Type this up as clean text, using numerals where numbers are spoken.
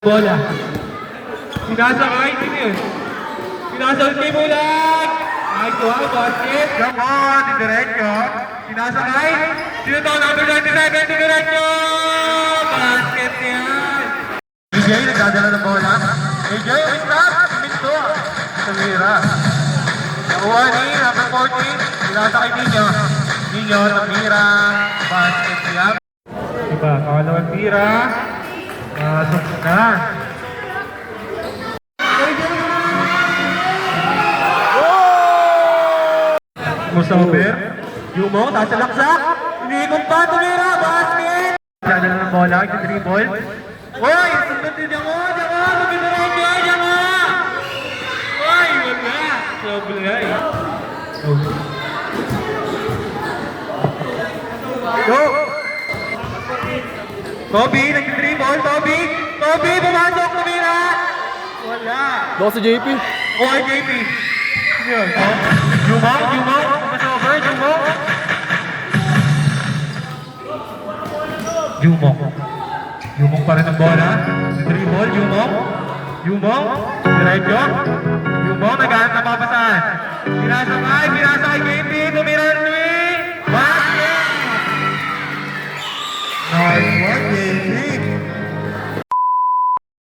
Bola. Sinasakay din yun. Sinasakay kay Bulag. Ay, tuwa, basket. Gamon, diretso. Sinasakay. Sino to? Number 97, diretso. Basket yan. AJ, nagdadala ng bola. AJ, stop. Minto. Samira. Nakuha ni number 14. Sinasakay ninyo. Ninyo, Samira. Basket yan. Diba, kakalawang tira. Pasok na. Musaber. Yumo, tasalaksak. Inikot pa, tumira. Basket. Dala na ng bola, yung dribble. Uy, sundan din ako. Diyan mo, magbibirenyo. Diyan mo. Uy, wala. Sablay. Go. Toby, nag-dribble. Toby, pumasok, tumira. Wala. Baka si JP. Okay, JP. Yun. Jumo. Passover, Jumo. Jumong pa rin ang bola. Dribble, Jumong. Diretso. Jumong, naghahanap na papasahan. Pinasakay, JP. Tumira.